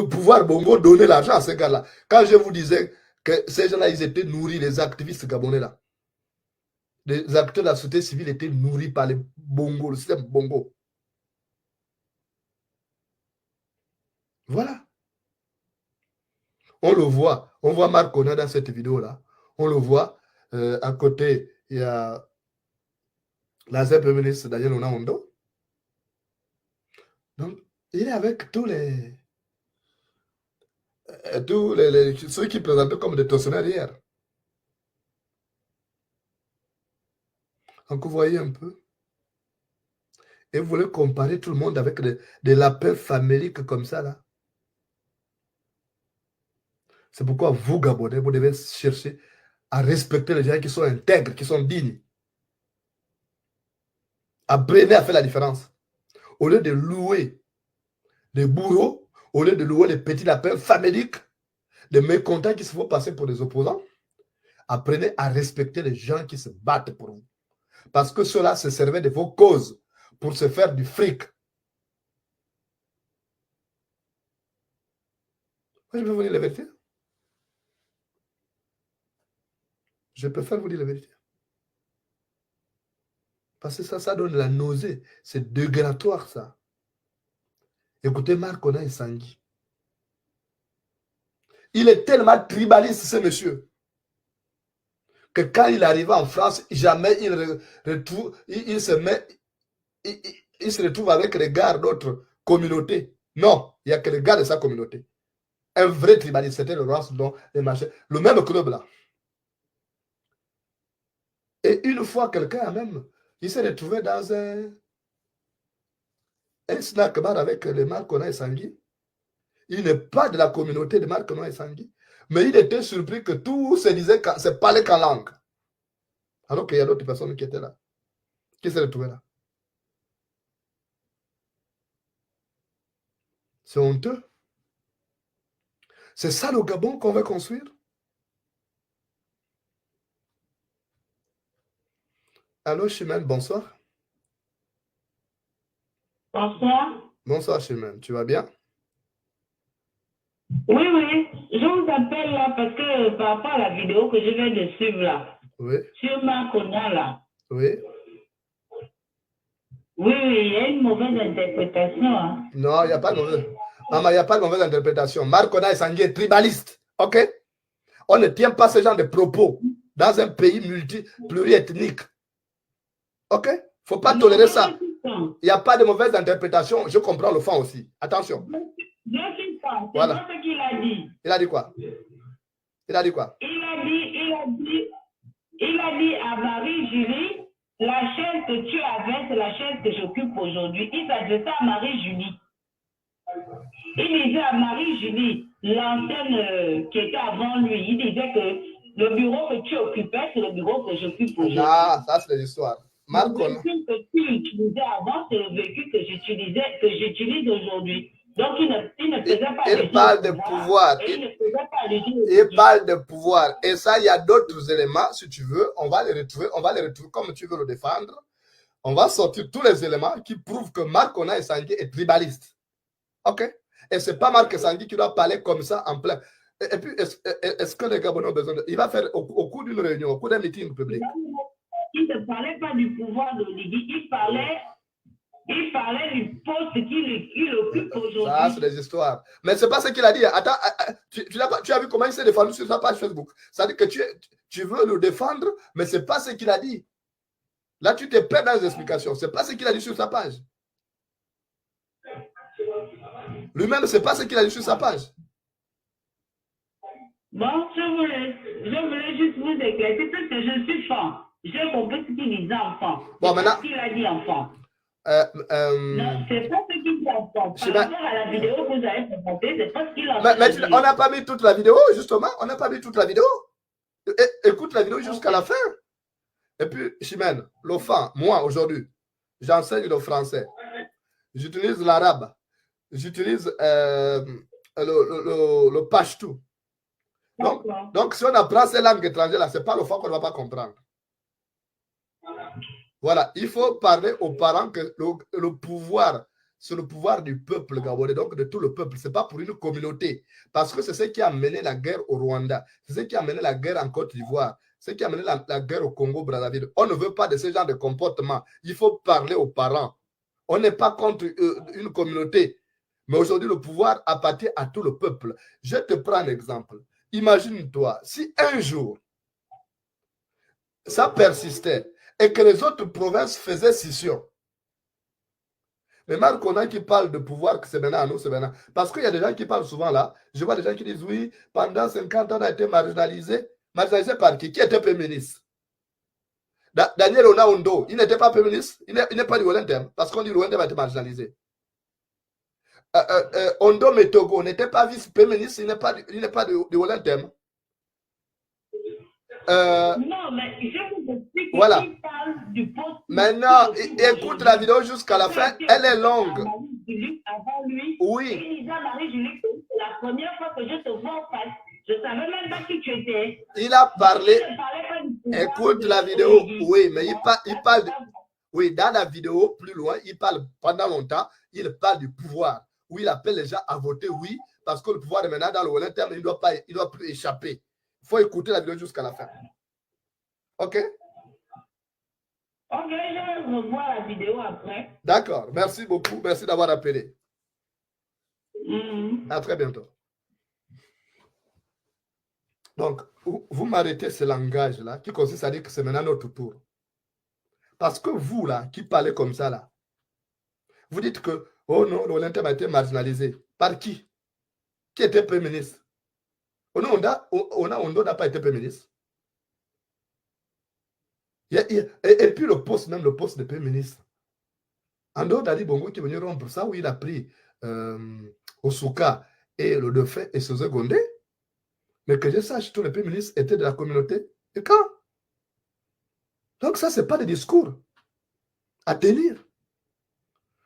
le pouvoir Bongo donnait l'argent à ces gars-là. Quand je vous disais que ces gens-là, ils étaient nourris, les activistes gabonais là. Les acteurs de la société civile étaient nourris par les Bongo, le système Bongo. Voilà. On le voit. On voit Marc Kona dans cette vidéo-là. On le voit. À côté, il y a l'ancien Premier ministre Daniel Onaondo. Donc, il est avec tous ceux qui présentaient comme des tortionnaires hier. Donc, vous voyez un peu. Et vous voulez comparer tout le monde avec des lapins faméliques comme ça, là. C'est pourquoi vous, Gabonais, vous devez chercher à respecter les gens qui sont intègres, qui sont dignes. Apprenez à faire la différence. Au lieu de louer des bourreaux, au lieu de louer les petits lapins faméliques, des mécontents qui se font passer pour des opposants, apprenez à respecter les gens qui se battent pour vous. Parce que cela se servait de vos causes pour se faire du fric. Moi, je peux vous dire la vérité. Je préfère vous dire la vérité. Parce que ça donne la nausée. C'est dégradatoire, ça. Écoutez, Marc Kona et Sangui. Il est tellement tribaliste, ce monsieur, que quand il arrive en France, jamais il se retrouve avec les gars d'autres communautés. Non, il n'y a que les gars de sa communauté. Un vrai tribaliste, c'était le roi dont les marchés. Le même club là. Et une fois, quelqu'un même, il s'est retrouvé dans un snack bar avec les Marc Kona et Sangui. Il n'est pas de la communauté de Marc Kona et Sangui. Mais il était surpris que tout se disait, c'est parlé qu'en langue. Alors qu'il y a d'autres personnes qui étaient là, qui se retrouvaient là. C'est honteux. C'est ça le Gabon qu'on veut construire. Allô, Chimène, bonsoir. Bonsoir. Bonsoir, Chimène. Tu vas bien? Oui, oui. Je vous appelle là parce que par rapport à la vidéo que je viens de suivre là, Oui. sur Marc Kona là. Oui. Oui, oui, il y a une mauvaise interprétation. Hein. Non, il n'y a pas de mauvaise. Maman, il n'y a pas de mauvaise interprétation. Marc Kona et Sangui est tribaliste. OK? On ne tient pas ce genre de propos dans un pays pluriethnique. OK? Il ne faut pas tolérer ça. Il n'y a pas de mauvaise interprétation. Je comprends le fond aussi. Attention. Je suis pas. C'est Voilà. pas ce qu'il a dit. Il a dit quoi? Il a dit quoi? Il a dit à Marie-Julie, la chaise que tu avais, c'est la chaise que j'occupe aujourd'hui. Il s'adressait à Marie-Julie. Il disait à Marie-Julie, l'ancienne qui était avant lui, il disait que le bureau que tu occupais, c'est le bureau que j'occupe aujourd'hui. Ah, ça c'est l'histoire. Le véhicule que tu utilisais avant, c'est le véhicule que j'utilise aujourd'hui. Donc, il ne faisait pas il parle de pouvoir. Il parle de pouvoir. Et ça, il y a d'autres éléments, si tu veux, on va les retrouver comme tu veux le défendre. On va sortir tous les éléments qui prouvent que Marc Kona et Sangui est tribaliste. OK? Et ce n'est pas Marc Sangui qui doit parler comme ça en plein. Et puis, est-ce que les Gabonais ont besoin de... Il va faire au cours d'une réunion, au cours d'un meeting public. Il ne parlait pas du pouvoir d'Olivier, il parlait du poste qu'il occupe aujourd'hui. Ça, c'est des histoires. Mais ce n'est pas ce qu'il a dit. Attends, tu as vu comment il s'est défendu sur sa page Facebook. Ça veut dire que tu veux le défendre, mais ce n'est pas ce qu'il a dit. Là, tu te perds dans les explications. Ce n'est pas ce qu'il a dit sur sa page. Lui-même, ce n'est pas ce qu'il a dit sur sa page. Bon, je voulais juste vous éclaircir parce que je suis fan. J'ai compris ce qu'il disait enfant. Bon, maintenant. Ce qu'il a dit enfant. Non, c'est pas ce qu'il dit enfant. Par rapport à la vidéo que vous avez présentée, c'est pas ce qu'il a dit. Mais on n'a pas mis toute la vidéo, justement. On n'a pas mis toute la vidéo. Écoute la vidéo jusqu'à la fin. Et puis, Chimène, l'OFAN, moi, aujourd'hui, j'enseigne le français. J'utilise l'arabe. J'utilise le pashto. Donc, si on apprend ces langues étrangères-là, ce n'est pas l'OFAN qu'on ne va pas comprendre. Voilà, il faut parler aux parents que le pouvoir c'est le pouvoir du peuple gabonais, donc de tout le peuple. Ce n'est pas pour une communauté. Parce que c'est ce qui a mené la guerre au Rwanda. C'est ce qui a mené la guerre en Côte d'Ivoire. C'est ce qui a mené la guerre au Congo-Brazzaville. On ne veut pas de ce genre de comportement. Il faut parler aux parents. On n'est pas contre une communauté. Mais aujourd'hui, le pouvoir appartient à tout le peuple. Je te prends un exemple. Imagine-toi, si un jour, ça persistait et que les autres provinces faisaient scission. Mais Marc, on a qui parle de pouvoir, que c'est maintenant à nous, c'est maintenant. Parce qu'il y a des gens qui parlent souvent là. Je vois des gens qui disent, oui, pendant 50 ans, on a été marginalisé. Marginalisé par qui? Qui était Premier ministre? Daniel Onaondo, il n'était pas Premier ministre. Il n'est pas du Wellington. Parce qu'on dit que Wellington a été marginalisé. Ondo Metogo n'était pas vice-Premier ministre. Il n'est pas du Wellington. Non, mais je vous explique voilà. qu'il parle du poste. Maintenant, écoute la vidéo jusqu'à la fin. Elle est longue. Avant lui, oui. Il disait à Marie-Julie que c'est la première fois que je te vois en face. Je ne savais même pas qui tu étais. Il a parlé. Écoute la vidéo. Oui, mais il parle. Oui, dans la vidéo, plus loin, il parle pendant longtemps. Il parle du pouvoir. Où il appelle les gens à voter oui, parce que le pouvoir est maintenant dans le long terme. Il ne doit plus échapper. Il faut écouter la vidéo jusqu'à la fin. OK? Ok, je vais revoir la vidéo après. D'accord. Merci beaucoup. Merci d'avoir appelé. À très bientôt. Donc, vous m'arrêtez ce langage-là qui consiste à dire que c'est maintenant notre tour. Parce que vous, là, qui parlez comme ça, là, vous dites que, oh non, l'Olympique a été marginalisé. Par qui? Qui était Premier ministre? Ondo n'a pas été Premier ministre. Et puis le poste, même le poste de Premier ministre. En dehors d'Ali Bongo qui est venu rompre ça, où il a pris Osuka et le Dauphin et Sosé Gondé. Mais que je sache, tous les Premiers ministres étaient de la communauté. Et quand? Donc ça, ce n'est pas des discours à tenir.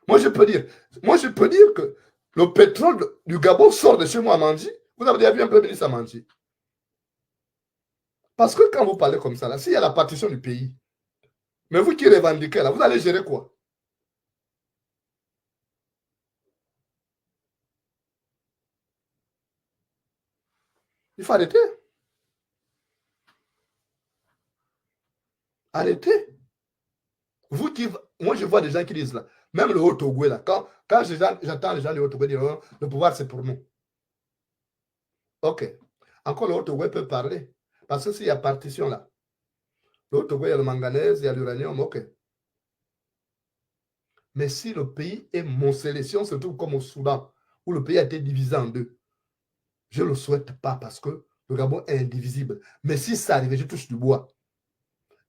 Moi, je peux dire que le pétrole du Gabon sort de chez moi à Manji. Vous avez déjà vu un Premier ministre à Manji? Parce que quand vous parlez comme ça, là, s'il y a la partition du pays, mais vous qui revendiquez là, vous allez gérer quoi? Il faut arrêter. Arrêtez. Vous qui... Moi, je vois des gens qui disent là, même le Haut-Togo là, quand j'entends les gens du Haut-Togo dire, oh, le pouvoir c'est pour nous. Ok. Encore le Haut-Togo peut parler. Parce que s'il y a partition là, le Haut-Togo, il y a le manganèse, il y a l'uranium, ok. Mais si le pays est moncelé, si on se trouve comme au Soudan, où le pays a été divisé en deux, je ne le souhaite pas parce que le Gabon est indivisible. Mais si ça arrive, je touche du bois.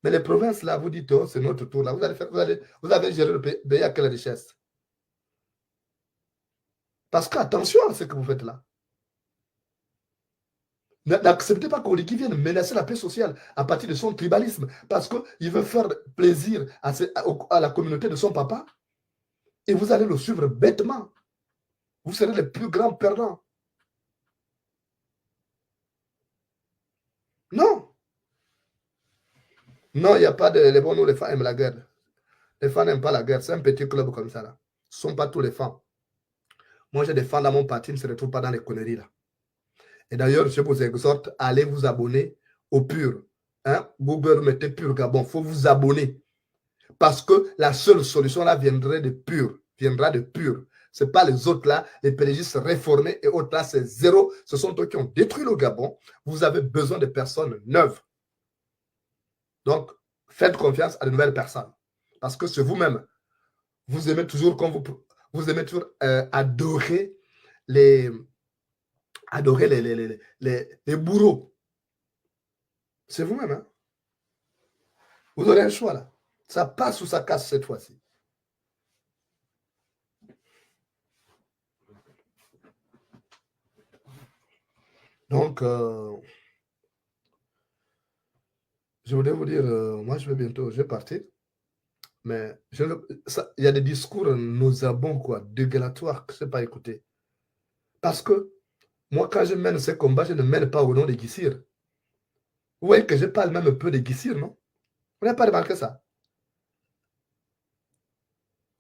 Mais les provinces là, vous dites, oh, c'est notre tour là. Vous allez gérer le pays à quelle richesse? Parce qu'attention à ce que vous faites là. N'acceptez pas qu'on qui vienne menacer la paix sociale à partir de son tribalisme parce qu'il veut faire plaisir à la communauté de son papa. Et vous allez le suivre bêtement. Vous serez les plus grands perdants. Non. Non, il n'y a pas de... Les bons, nous, les femmes aiment la guerre. Les femmes n'aiment pas la guerre. C'est un petit club comme ça, là. Ce ne sont pas tous les femmes. Moi, j'ai des femmes dans mon parti, ils ne se retrouvent pas dans les conneries, là. Et d'ailleurs, je vous exhorte, allez vous abonner au PUR. Hein? Google, mettez PUR Gabon. Il faut vous abonner. Parce que la seule solution, là, viendra de PUR. Ce n'est pas les autres, là, les pélégistes réformés et autres, là, c'est zéro. Ce sont eux qui ont détruit le Gabon. Vous avez besoin de personnes neuves. Donc, faites confiance à de nouvelles personnes. Parce que c'est vous-même. Vous aimez toujours, vous aimez toujours adorer les bourreaux. C'est vous-même. Hein? Vous aurez un choix là. Ça passe ou ça casse cette fois-ci. Donc, je voudrais vous dire, moi je vais partir. Mais il y a des discours nauséabonds, quoi, dégueulatoires, que je ne sais pas écouter. Parce que moi, quand je mène ces combats, je ne mène pas au nom des Guissirs. Vous voyez que je parle même un peu des Guissirs, non? Vous n'avez pas remarqué ça?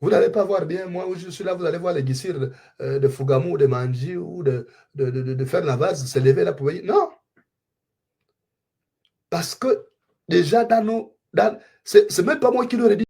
Vous n'allez pas voir bien, moi où je suis là, vous allez voir les guissirs de Fougamou, de Manji ou de Fernavaz se lever là pour dire non. Parce que déjà dans nos... C'est même pas moi qui l'aurais dit.